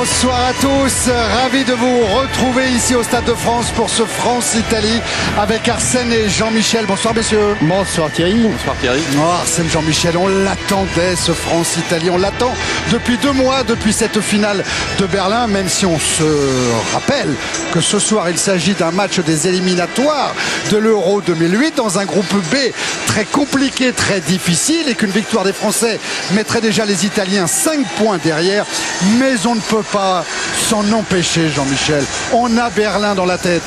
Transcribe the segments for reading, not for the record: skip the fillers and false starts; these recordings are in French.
Bonsoir à tous, ravi de vous retrouver ici au Stade de France pour ce France-Italie avec Arsène et Jean-Michel. Bonsoir messieurs. Bonsoir Thierry. Bonsoir Thierry. Oh, Arsène, Jean-Michel, on l'attendait ce France-Italie, on l'attend depuis 2 mois, depuis cette finale de Berlin, même si on se rappelle que ce soir il s'agit d'un match des éliminatoires de l'Euro 2008 dans un groupe B très compliqué, très difficile et qu'une victoire des Français mettrait déjà les Italiens 5 points derrière, mais on ne peut pas s'en empêcher, Jean-Michel. On a Berlin dans la tête.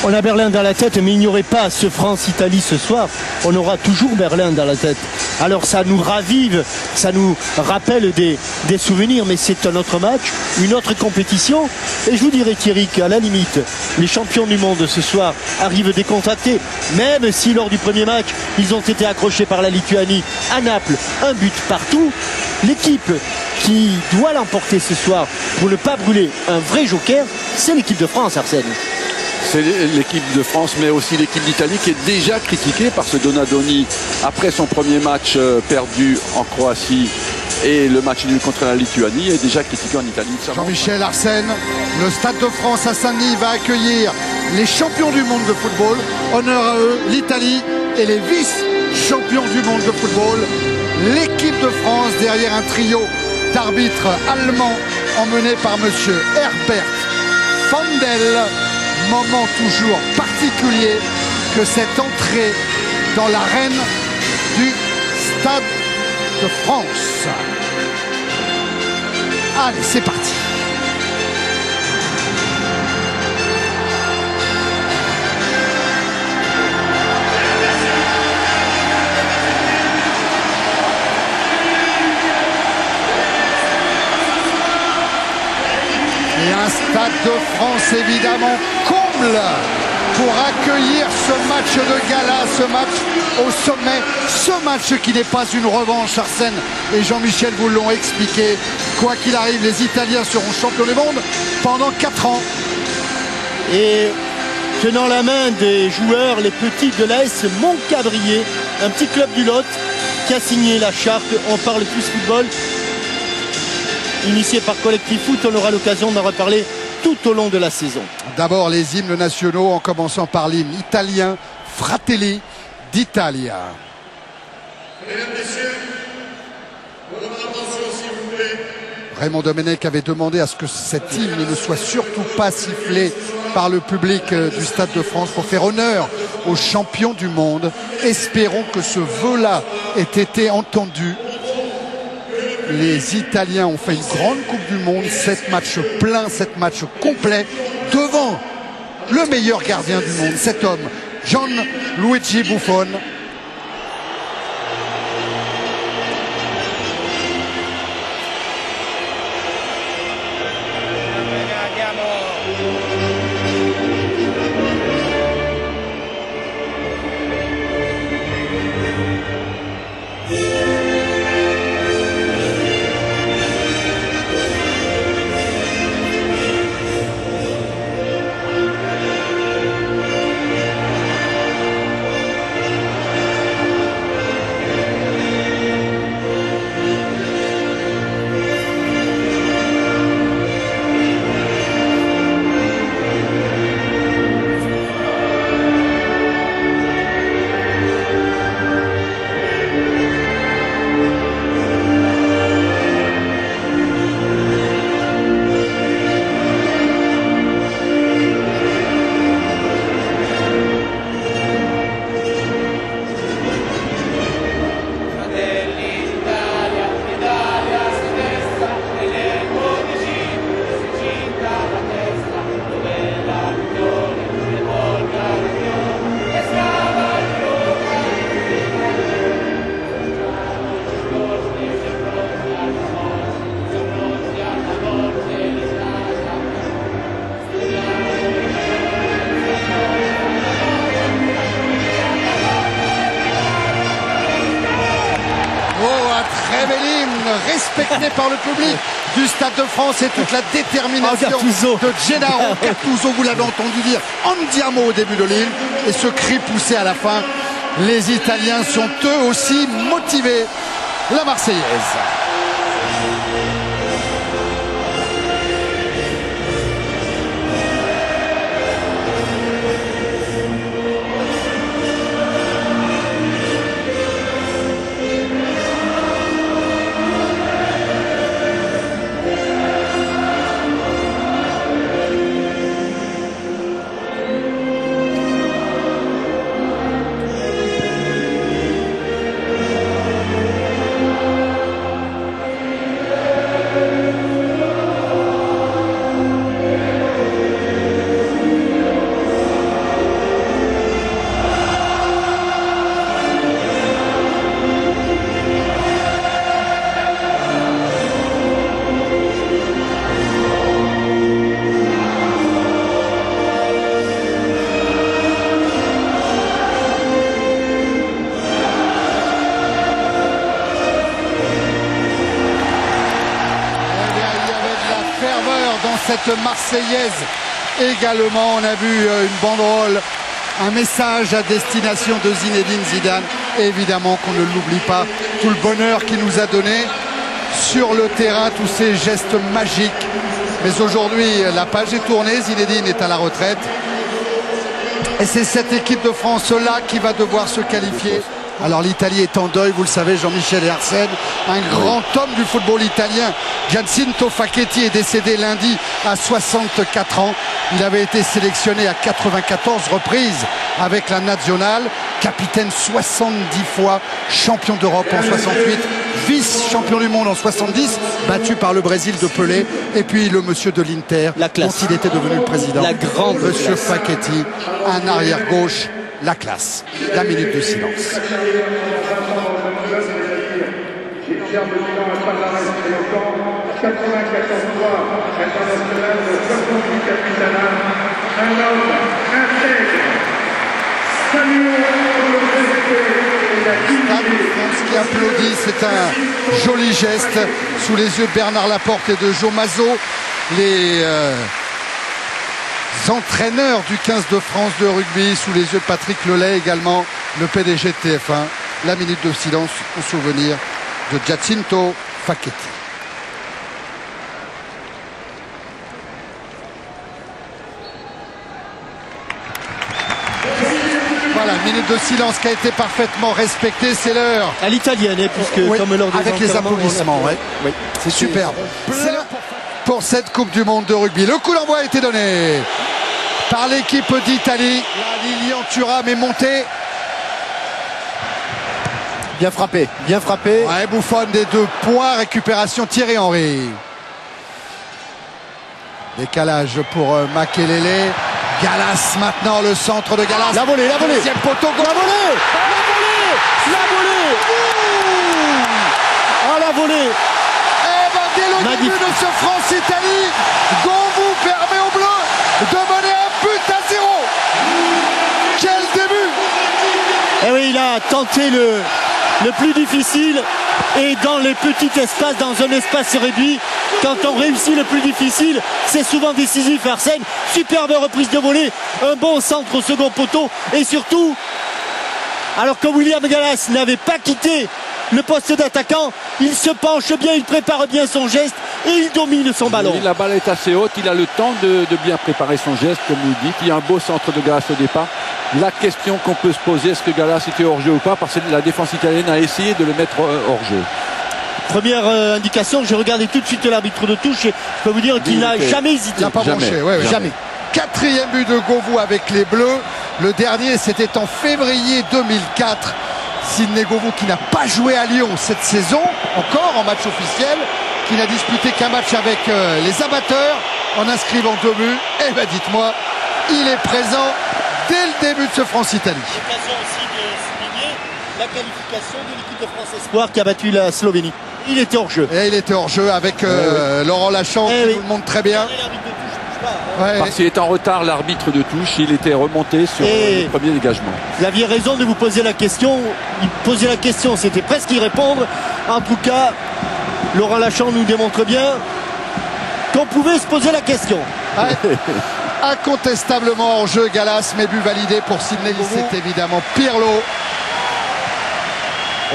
On a Berlin dans la tête, mais il n'y aurait pas ce France-Italie ce soir. On aura toujours Berlin dans la tête. Alors ça nous ravive, ça nous rappelle des souvenirs, mais c'est un autre match, une autre compétition. Et je vous dirais Thierry qu'à la limite, les champions du monde ce soir arrivent décontractés. Même si lors du premier match, ils ont été accrochés par la Lituanie à Naples, un but partout. L'équipe qui doit l'emporter ce soir pour ne pas brûler un vrai joker, c'est l'équipe de France, Arsène. C'est l'équipe de France, mais aussi l'équipe d'Italie qui est déjà critiquée par ce Donadoni après son premier match perdu en Croatie et le match nul contre la Lituanie est déjà critiqué en Italie. Jean-Michel, Arsène, le Stade de France à Saint-Denis va accueillir les champions du monde de football. Honneur à eux, l'Italie et les vice-champions du monde de football. L'équipe de France derrière un trio d'arbitres allemands emmené par monsieur Herbert Fandel. Moment toujours particulier que cette entrée dans l'arène du Stade de France. Allez, c'est parti. Et un Stade de France évidemment comble pour accueillir ce match de gala, ce match au sommet, ce match qui n'est pas une revanche. Arsène et Jean-Michel vous l'ont expliqué. Quoi qu'il arrive, les Italiens seront champions du monde pendant 4 ans. Et tenant la main des joueurs, les petits de l'AS Montcabrier, un petit club du Lot qui a signé la charte On parle plus football, initié par Collectif Foot. On aura l'occasion d'en reparler tout au long de la saison. D'abord les hymnes nationaux en commençant par l'hymne italien Fratelli d'Italia. Mesdames, Messieurs, votre attention s'il vous plaît. Raymond Domenech avait demandé à ce que cet hymne ne soit surtout pas sifflé par le public du Stade de France pour faire honneur aux champions du monde. Espérons que ce vœu-là ait été entendu. Les Italiens ont fait une grande Coupe du Monde, 7 matchs pleins, 7 matchs complets, devant le meilleur gardien du monde, cet homme, Gianluigi Buffon. Respecté par le public du Stade de France et toute la détermination de Gennaro Gattuso, vous l'avez entendu dire Andiamo au début de l'hymne et ce cri poussé à la fin. Les Italiens sont eux aussi motivés. La Marseillaise. cette Marseillaise également. On a vu une banderole, un message à destination de Zinedine Zidane. Et évidemment qu'on ne l'oublie pas, tout le bonheur qu'il nous a donné sur le terrain, tous ces gestes magiques. Mais aujourd'hui, la page est tournée, Zinedine est à la retraite. Et c'est cette équipe de France-là qui va devoir se qualifier. Alors l'Italie est en deuil, vous le savez, Jean-Michel et Arsène. Un grand homme du football italien, Giacinto Facchetti, est décédé lundi à 64 ans. Il avait été sélectionné à 94 reprises avec la nationale. Capitaine 70 fois, champion d'Europe en 68, vice-champion du monde en 70, battu par le Brésil de Pelé. Et puis le monsieur de l'Inter, dont il était devenu le président. La grande monsieur Facchetti, un arrière-gauche. La classe. La minute de silence. Qui applaudit, c'est un joli geste sous les yeux de Bernard Laporte et de Joe Mazot, les entraîneurs du 15 de France de rugby, sous les yeux de Patrick Lelay également, le PDG de TF1. La minute de silence en souvenir de Giacinto Facchetti. Voilà, minute de silence qui a été parfaitement respectée, c'est l'heure. À l'italienne, puisque oui, comme lors des avec les applaudissements, ouais. Oui. C'est superbe. C'est l'heure pour cette Coupe du Monde de rugby. Le coup d'envoi a été donné par l'équipe d'Italie. Lilian Thuram est monté. Bien frappé, bien frappé. Ouais, Buffon des 2 points, récupération Thierry Henry. Décalage pour Makelele. Galas maintenant, le centre de Galas. La volée, la volée. Deuxième poteau, la volée. La volée. La volée. Ah, la volée. Eh ben, dès le début de ce France-Italie, Govou permet aux Bleus de mener un but à 0. Quel début! Eh oui, il a tenté le plus difficile, et dans les petits espaces, dans un espace réduit, quand on réussit le plus difficile, c'est souvent décisif. Arsène, superbe reprise de volée, un bon centre au second poteau, et surtout, alors que William Gallas n'avait pas quitté le poste d'attaquant, il se penche bien, il prépare bien son geste et il domine son ballon. Oui, la balle est assez haute, il a le temps de bien préparer son geste, comme vous dites. Il y a un beau centre de Gallas au départ. La question qu'on peut se poser, est-ce que Gallas était hors-jeu ou pas? Parce que la défense italienne a essayé de le mettre hors-jeu. Première indication, j'ai regardé tout de suite l'arbitre de touche et je peux vous dire qu'il n'a jamais hésité. Il n'a pas bronché, ouais, jamais. 4e but de Govou avec les Bleus. Le dernier, c'était en février 2004. Sidney Govou qui n'a pas joué à Lyon cette saison, encore en match officiel, qui n'a disputé qu'un match avec les amateurs en inscrivant 2 buts. Eh bien dites-moi, il est présent dès le début de ce France-Italie. L'occasion aussi de souligner la qualification de l'équipe de France Espoir qui a battu la Slovénie. Il était hors jeu. Et il était hors jeu avec Laurent Lachant qui nous le montre très bien. Ouais. Parce qu'il est en retard, l'arbitre de touche, il était remonté sur le premier dégagement. Vous aviez raison de vous poser la question. Il posait la question, c'était presque y répondre. En tout cas, Laurent Lachant nous démontre bien qu'on pouvait se poser la question. Ouais. Incontestablement en jeu Gallas, mais but validé pour Sidney Govou. C'est évidemment Pirlo.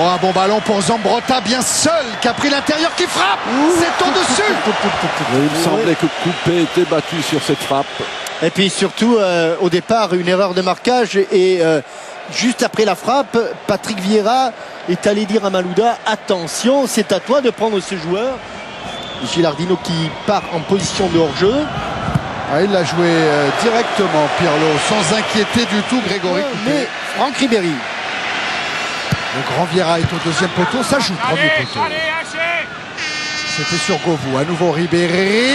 Oh, un bon ballon pour Zambrotta, bien seul, qui a pris l'intérieur, qui frappe. C'est au-dessus. Il me semblait que Coupé était battu sur cette frappe. Et puis surtout, au départ, une erreur de marquage. Et juste après la frappe, Patrick Vieira est allé dire à Malouda, attention, c'est à toi de prendre ce joueur. Gilardino qui part en position de hors-jeu. Ah, il l'a joué directement, Pirlo, sans inquiéter du tout Grégory Coupé. Mais Franck Ribéry. Le grand Vieira est au 2e poteau, ça joue le premier poteau. C'était sur Govou, à nouveau Ribéry.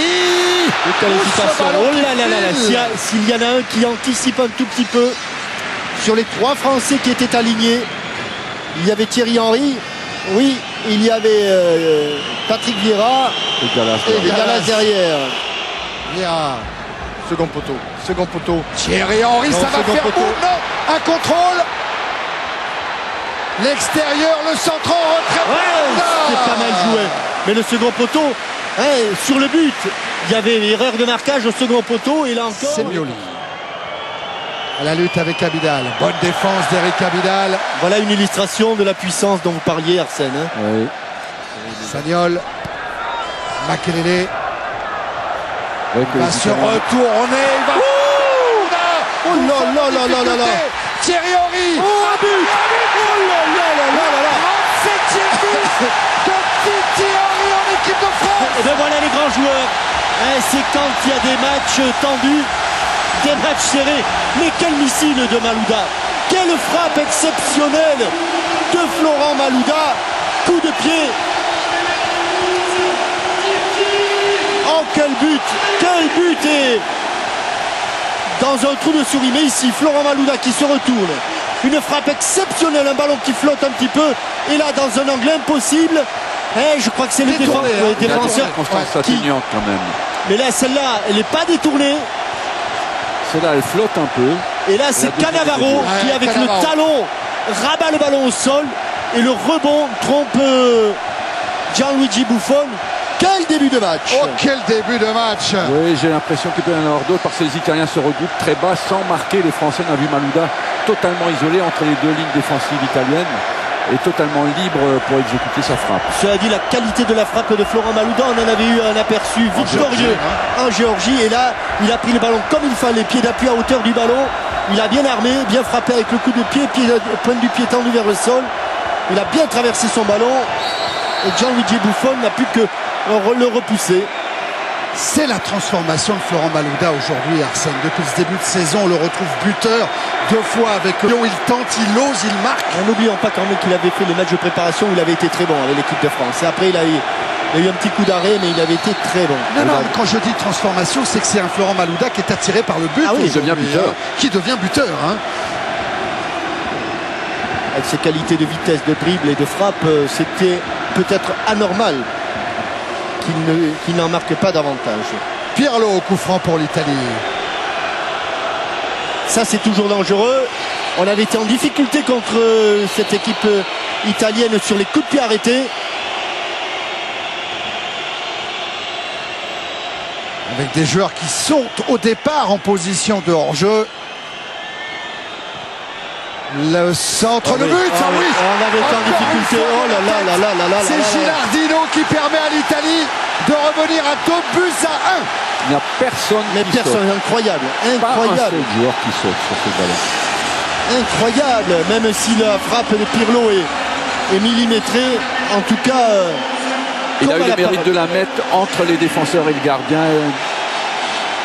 Qualification. Oh là là là là. S'il y en a un qui anticipe un tout petit peu sur les 3 Français qui étaient alignés, il y avait Thierry Henry, oui, il y avait Patrick Vieira et Gallas derrière. Vieira. Second poteau. Thierry Henry, ça va faire boum, non. Un contrôle. L'extérieur, le centre en retrait. Ouais, c'est pas mal joué. Mais le second poteau, sur le but, Il y avait erreur de marquage au second poteau et là encore. Semioli. À la lutte avec Abidal. Bonne défense d'Eric Abidal. Voilà une illustration de la puissance dont vous parliez, Arsène. Hein. Oui. Sagnol. Makelele. Ouais, que Va les se Italiens- retourner. Il va. Oh là là là là là là. Thierry Henry. Oh, un but. Oh là là là là là là. 37e but de Titi Henry en équipe de France. Et bien voilà les grands joueurs. Hein, c'est quand il y a des matchs tendus, des matchs serrés. Mais quel missile de Malouda. Quelle frappe exceptionnelle de Florent Malouda. Coup de pied. Oh quel but. Quel but. Et dans un trou de souris. Mais ici, Florent Malouda qui se retourne. Une frappe exceptionnelle. Un ballon qui flotte un petit peu. Et là, dans un angle impossible. Je crois que c'est le Détourné, hein. Il y a défenseur. une circonstance qui- atténuante quand même. Mais là, celle-là, elle n'est pas détournée. Celle-là, elle flotte un peu. Et là, c'est deuxième Cannavaro début. qui, Ouais, avec Cannavaro. le talon, rabat le ballon au sol. Et le rebond trompe Gianluigi Buffon. Quel début de match. Oh, quel début de match. Oui, j'ai l'impression qu'il peut y en avoir d'autres parce que les Italiens se regroupent très bas sans marquer. Les Français, on a vu Malouda totalement isolé entre les deux lignes défensives italiennes et totalement libre pour exécuter sa frappe. Cela dit, la qualité de la frappe de Florent Malouda, on en avait eu un aperçu victorieux en Géorgie. Et là, il a pris le ballon comme il fallait, pied d'appui à hauteur du ballon. Il a bien armé, bien frappé avec le coup de pied, pointe du pied tendu vers le sol. Il a bien traversé son ballon. Et Gianluigi Buffon n'a pu que le repousser. C'est la transformation de Florent Malouda aujourd'hui, Arsène. Depuis ce début de saison, on le retrouve buteur 2 fois avec Lyon. Il tente, il ose, il marque. N'oublions pas quand même qu'il avait fait les matchs de préparation où il avait été très bon avec l'équipe de France. Et après, il a eu un petit coup d'arrêt, mais il avait été très bon. Non, non, quand je dis transformation, c'est que c'est un Florent Malouda qui est attiré par le but. Ah oui, il devient aujourd'hui, buteur. Qui devient buteur. Hein. Avec ses qualités de vitesse, de dribble et de frappe, c'était peut-être anormal qu'il n'en marque pas davantage. Pirlo au coup franc pour l'Italie. Ça, c'est toujours dangereux. On avait été en difficulté contre cette équipe italienne sur les coups de pied arrêtés. Avec des joueurs qui sautent au départ en position de hors-jeu. Le centre, le but, Ah oui, oui. on avait été en Encore difficulté. une fois, Oh là là là là là là là C'est là. Gilardino qui permet à l'Italie de revenir à 2 buts à 1. Il n'y a personne Mais qui personne, saute. incroyable, Pas un incroyable, seul joueur qui saute sur ce ballon. incroyable. Même si la frappe de Pirlo est millimétrée, en tout cas. Il a eu comme à le la mérite parade. de la mettre entre les défenseurs et le gardien.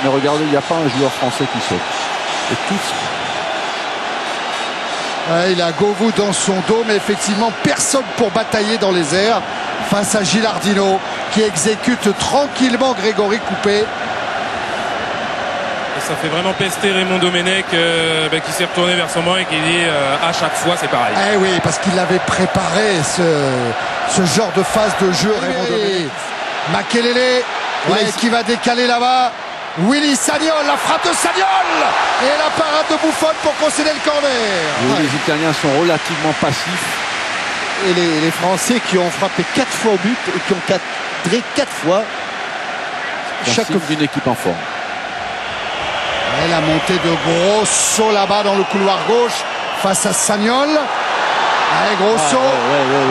Mais regardez, il n'y a pas un joueur français qui saute. Et tous. Ouais, il a Govou dans son dos, mais effectivement, personne pour batailler dans les airs face à Gilardino qui exécute tranquillement Grégory Coupé. Et ça fait vraiment pester Raymond Domenech qui s'est retourné vers son banc et qui dit à chaque fois c'est pareil. Eh oui, parce qu'il avait préparé ce genre de phase de jeu, Raymond Domenech. Makelele, qui va décaler là-bas. Willy Sagnol, la frappe de Sagnol et la parade de Buffon pour concéder le corner. Les Italiens sont relativement passifs. Et les Français qui ont frappé 4 fois au but et qui ont cadré 4 fois. C'est un Chaque signe d'une équipe en forme. Et la montée de Grosso là-bas dans le couloir gauche face à Sagnol. Allez, Grosso,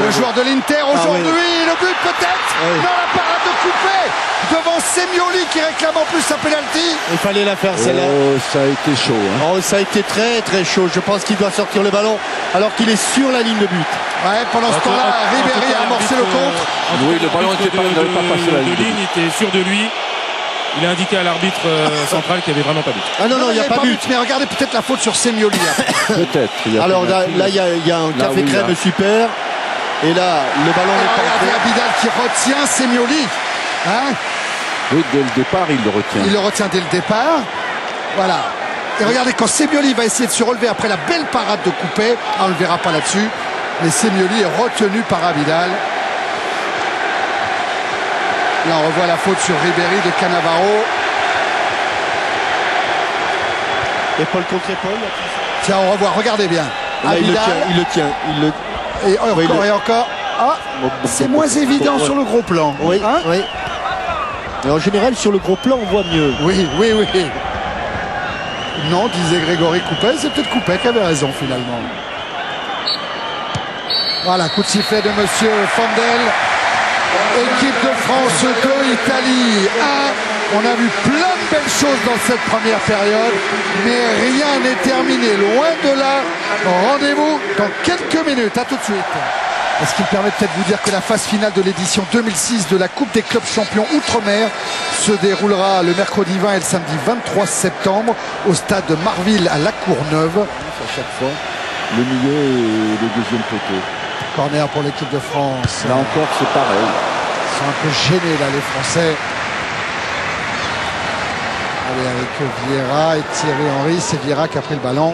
le joueur de l'Inter aujourd'hui, le but peut-être dans la parade de Coupé devant Semioli qui réclame en plus sa pénalty. Il fallait la faire celle-là. Oh, ça a été chaud. Hein. Oh, ça a été très très chaud. Je pense qu'il doit sortir le ballon alors qu'il est sur la ligne de but. Ouais, pendant ce temps-là, Ribéry a amorcé le contre. Oui, le ballon n'avait pas passé la ligne. Il était sûr de lui. Il a indiqué à l'arbitre central qu'il n'y avait vraiment pas but. Ah non, non, il n'y a pas but. Mais regardez peut-être la faute sur Semioli. Peut-être. il y a Alors pénalty. là, il y a un Là, café oui, crème là. super. Et là, le ballon n'est pas Regardez entré. Abidal qui retient Semioli. Hein, Oui, dès le départ, il le retient. il le retient dès le départ. Voilà. Et regardez, quand Semioli va essayer de se relever après la belle parade de Coupé, on ne le verra pas là-dessus, mais Semioli est retenu par Abidal. Là, on revoit la faute sur Ribéry de Cannavaro. Épaule contre épaule. Tiens, on revoit, regardez bien. Là, il le Abidal, tient. et encore Oui, et encore. Ah, c'est moins évident sur le gros plan. Oui, Hein, oui. Mais en général, sur le gros plan, on voit mieux. Oui. Non, disait Grégory Coupet, c'est peut-être Coupet qui avait raison finalement. Voilà, coup de sifflet de monsieur Fandel. Équipe de France 2, Italie 1. On a vu plein de belles choses dans cette première période, mais rien n'est terminé. Loin de là, rendez-vous dans quelques minutes. À tout de suite. Ce qui me permet peut-être de vous dire que la phase finale de l'édition 2006 de la Coupe des clubs champions Outre-mer se déroulera le mercredi 20 et le samedi 23 septembre au stade de Marville à La Courneuve. À chaque fois, le milieu et le deuxième poteau. Corner pour l'équipe de France. Là encore, c'est pareil. Ils sont un peu gênés là, les Français. Allez, avec Vieira et Thierry Henry, c'est Vieira qui a pris le ballon.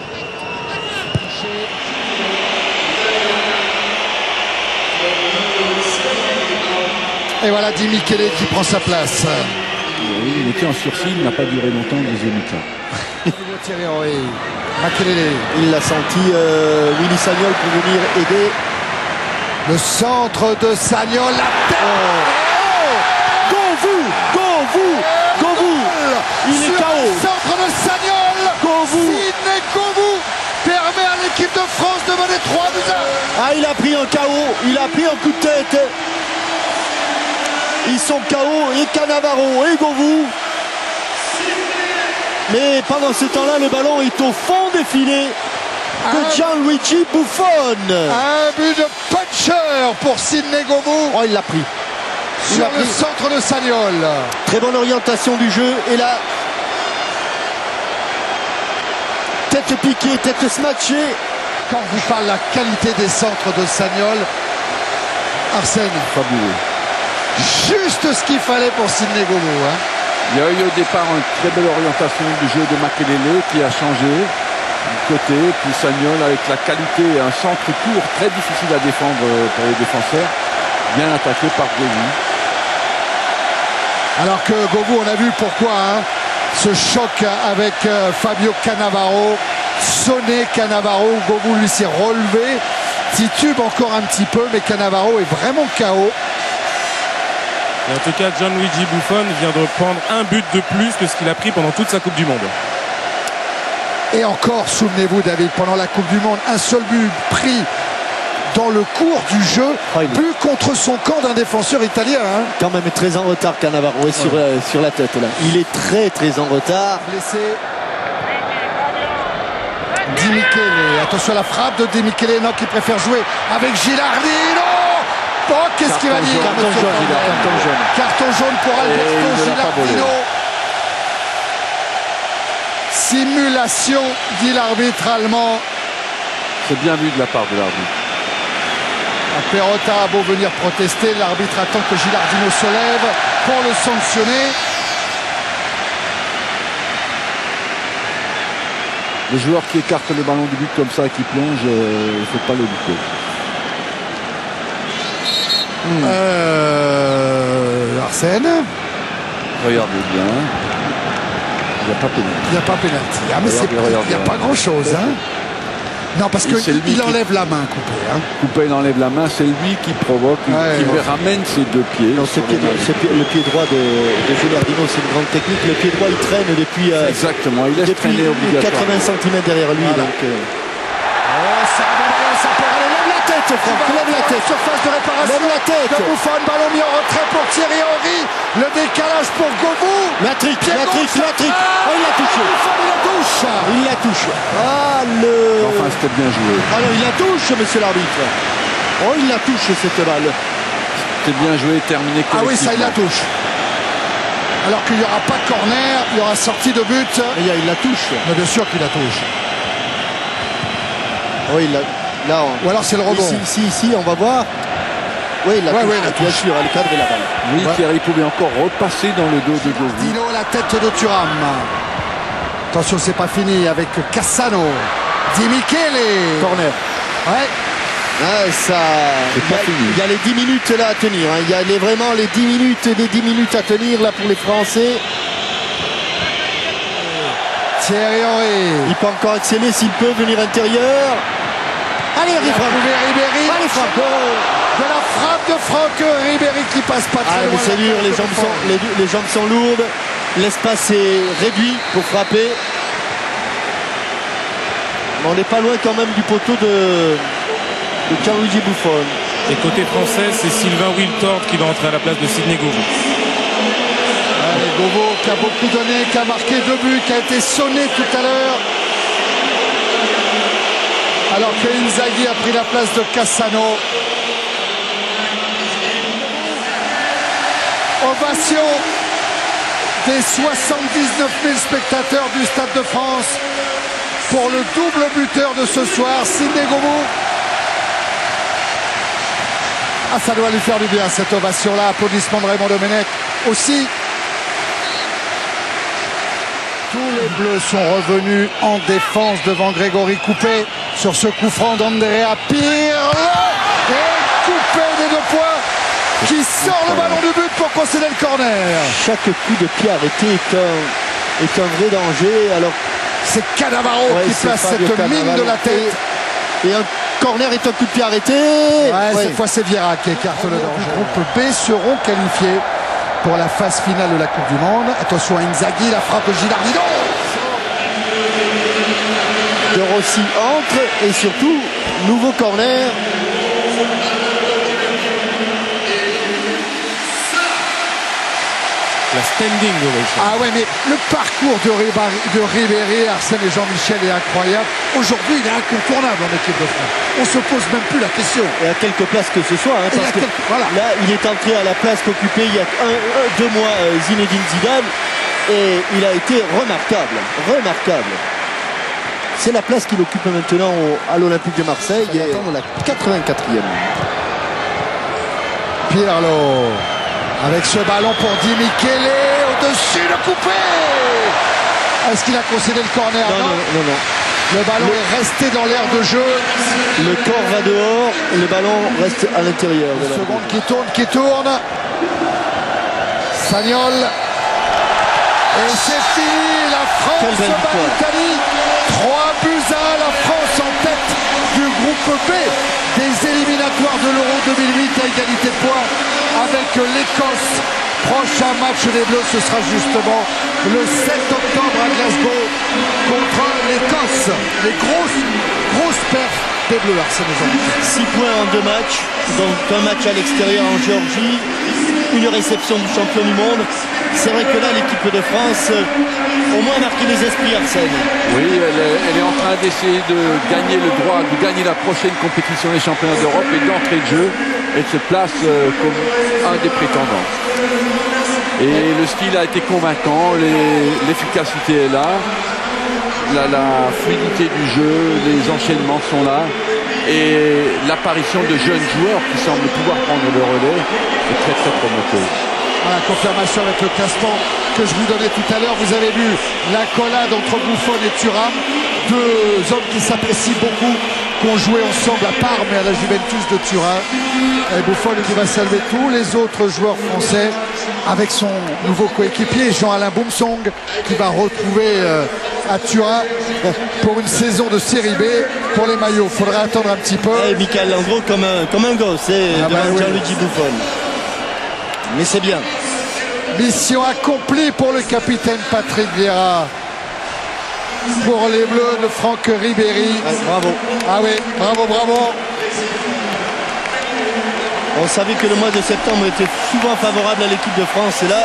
Et voilà Di Michele qui prend sa place. Oui, il était en sursis, il n'a pas duré longtemps le deuxième mi-temps. Thierry Henry, Makelele. Il l'a senti, Willy Sagnol pour venir aider. Le centre de Sagnol, la tête. Govou. Il est KO. Le centre de Sagnol. Sidney Govou permet à l'équipe de France de mener 3-1. Ah, il a pris un KO, il a pris un coup de tête. Ils sont KO, et Cannavaro et Govou. Mais pendant ce temps-là, le ballon est au fond des filets de Gianluigi Buffon. Un but de puncher pour Sidney Govou. Oh, il l'a pris. Sur le centre de Sagnol. Très bonne orientation du jeu. Et là, tête piquée, tête smatchée. Quand on vous parle de la qualité des centres de Sagnol, Arsène, Fabuleux. juste ce qu'il fallait pour Sidney Govou. Hein. Il y a eu au départ une très belle orientation du jeu de Makelele qui a changé du côté, puis Sagnol avec la qualité et un centre court très difficile à défendre pour les défenseurs, bien attaqué par Govou. Alors que Govou, on a vu pourquoi, hein, ce choc avec Fabio Cannavaro, sonné Cannavaro, Govou lui s'est relevé, titube encore un petit peu, mais Cannavaro est vraiment KO. Et en tout cas, Gianluigi Buffon vient de prendre un but de plus que ce qu'il a pris pendant toute sa Coupe du Monde. Et encore, souvenez-vous David, pendant la Coupe du Monde, un seul but pris dans le cours du jeu, but contre son camp d'un défenseur italien. Hein. Quand même très en retard Cannavaro sur la tête là. Il est très en retard. Blessé. Di Michele, attention à la frappe de Di Michele, non, qui préfère jouer avec Gilardino. Oh, qu'est-ce qu'il va dire? Carton jaune. Carton jaune pour Alberto Gilardino. Simulation, dit l'arbitre allemand. C'est bien vu de la part de l'arbitre. Perrotta a beau venir protester, l'arbitre attend que Gilardino se lève pour le sanctionner. Le joueur qui écarte le ballon du but comme ça et qui plonge, il ne faut pas le buter. Arsène, Regardez bien. Il n'y a pas pénalty. il n'y a pas pénalty. Ah, mais il n'y a pas grand-chose. Hein. Non, parce qu'il enlève la main, Coupé. Hein. Coupé, il enlève la main, c'est lui qui provoque, qui ramène ses deux pieds. Non, le pied droit de Gilardino, c'est une grande technique. Le pied droit, il traîne depuis, Exactement, il laisse traîner obligatoirement. 80 cm derrière lui. Voilà. Donc, Ça peut aller, lève la tête, Franck, lève la tête. Surface de réparation. Lève la tête. De Buffon, ballon mis en retrait pour Thierry Henry. Le décalage pour Govou. la trick. Oh, il la touche. Buffon, il la touche. Il la touche. Enfin, c'était bien joué. Ah non, il la touche, monsieur l'arbitre. Oh, il la touche, cette balle. C'était bien joué, terminé collectivement. Ah oui, ça, il la touche. Alors qu'il n'y aura pas de corner, il y aura sortie de but. Il la touche. Mais bien sûr qu'il la touche. Oui, là, Ou alors c'est le rebond. Ici, on va voir. Oui, il la touche, bien sûr, elle cadre la balle. Oui, Thierry pouvait encore repasser dans le dos de Govou. Dino, la tête de Thuram. Attention, c'est pas fini avec Cassano. Di Michele. Corner. Ouais. Ah, il y a les 10 minutes là à tenir. Hein. Il y a vraiment les 10 minutes à tenir là pour les Français. Thierry Henry. Il peut encore accélérer s'il peut venir intérieur. Allez, Franck. Ribéry. Allez, Franck. de la frappe de Franck Ribéry qui passe pas très loin. C'est dur, les jambes sont lourdes, l'espace est réduit pour frapper. Mais on n'est pas loin quand même du poteau de Gianluigi Buffon. Et côté français, c'est Sylvain Wiltord qui va entrer à la place de Sidney Govou. Allez, Govou qui a beaucoup donné, qui a marqué 2 buts, qui a été sonné tout à l'heure. Alors que Inzaghi a pris la place de Cassano. Ovation des 79 000 spectateurs du Stade de France pour le double buteur de ce soir, Sidney Govou. Ah, ça doit lui faire du bien cette ovation-là. Applaudissements de Raymond Domenech aussi. Tous les Bleus sont revenus en défense devant Grégory Coupé sur ce coup franc d'Andrea Pirlo. Et Coupé des 2 points qui sort le ballon du but pour concéder le corner. Chaque coup de pied arrêté est un vrai danger. Alors, c'est Cannavaro qui place cette mine de la tête. Et un corner est un coup de pied arrêté. Cette fois c'est Vieira qui écarte le danger. Le groupe B seront qualifiés pour la phase finale de la Coupe du Monde. Attention à Inzaghi, la frappe de Gilardino. De Rossi entre et surtout, nouveau corner. La standing ovation. Ah ouais, mais le parcours de Ribéry, Arsène et Jean-Michel est incroyable. Aujourd'hui, il est incontournable en équipe de France. On se pose même plus la question. Et à quelques places que ce soit, parce que là, il est entré à la place qu'occupait il y a 2 mois Zinedine Zidane, et il a été remarquable, remarquable. C'est la place qu'il occupe maintenant à l'Olympique de Marseille. Il est la 84e. Pirlo. Avec ce ballon pour Di Michele, au-dessus de Coupé. Est-ce qu'il a concédé le corner? Non. Le ballon est resté dans l'aire de jeu. Le corps va dehors, et le ballon reste à l'intérieur. Seconde qui tourne. Sagnol. Et c'est fini, la France bat l'Italie. 3-1, la France en tête du groupe B des éliminatoires de l'Euro 2008 à égalité de points avec l'Écosse. Prochain match des Bleus, ce sera justement le 7 octobre à Glasgow contre l'Écosse. Les grosses perfs des Bleus, Arsène Jean. 6 points en 2 matchs, donc un match à l'extérieur en Géorgie, une réception du champion du monde. C'est vrai que là, l'équipe de France, au moins, a marqué les esprits, Arsène. Oui, elle est en train d'essayer de gagner le droit, de gagner la prochaine compétition des championnats d'Europe et d'entrée de jeu. Elle se place comme un des prétendants. Et le style a été convaincant, l'efficacité est là, la fluidité du jeu, les enchaînements sont là. Et l'apparition de jeunes joueurs qui semblent pouvoir prendre le relais est très très prometteuse. Voilà, confirmation avec le classement que je vous donnais tout à l'heure. Vous avez vu l'accolade entre Buffon et Thuram, 2 hommes qui s'apprécient beaucoup, qui ont joué ensemble à Parme et à la Juventus de Turin. Et Buffon qui va saluer tous les autres joueurs français avec son nouveau coéquipier Jean-Alain Boumsong qui va retrouver à Turin pour une saison de série B pour les maillots. Il faudra attendre un petit peu. Et Michael Landreau comme un gosse devant Gianluigi Buffon. Mais c'est bien. Mission accomplie pour le capitaine Patrick Vieira. Pour les Bleus de Franck Ribéry. Bravo. Ah oui, bravo. On savait que le mois de septembre était souvent favorable à l'équipe de France. Et là,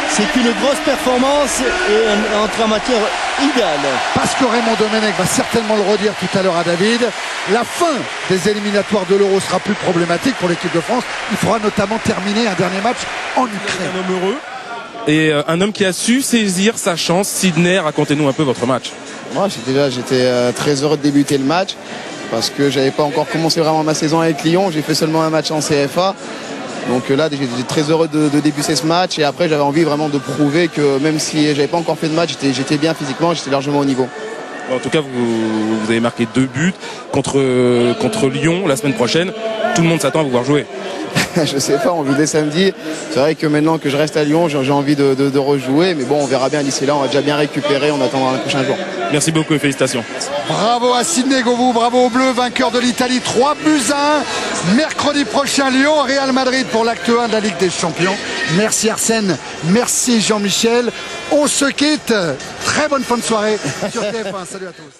c'est une grosse performance et un entrée en matière idéale. Parce que Raymond Domenech va certainement le redire tout à l'heure à David, la fin des éliminatoires de l'Euro sera plus problématique pour l'équipe de France. Il faudra notamment terminer un dernier match en Ukraine. Un homme heureux et un homme qui a su saisir sa chance. Sidney, racontez-nous un peu votre match. Moi, j'étais très heureux de débuter le match parce que j'avais pas encore commencé vraiment ma saison avec Lyon. J'ai fait seulement un match en CFA. Donc là, j'étais très heureux de débuter ce match et après j'avais envie vraiment de prouver que même si j'avais pas encore fait de match, j'étais bien physiquement, j'étais largement au niveau. En tout cas, vous avez marqué 2 buts contre Lyon la semaine prochaine. Tout le monde s'attend à vous voir jouer. Je sais pas, on joue dès samedi. C'est vrai que maintenant que je reste à Lyon, j'ai envie de rejouer. Mais bon, on verra bien d'ici là. On va déjà bien récupérer. On attendra les prochains jours. Merci beaucoup et félicitations. Bravo à Sidney Govou, bravo aux Bleus, vainqueur de l'Italie, 3-1. Mercredi prochain, Lyon, Real Madrid pour l'acte 1 de la Ligue des Champions. Merci Arsène, merci Jean-Michel. On se quitte. Très bonne fin de soirée sur TF1. Salut à tous.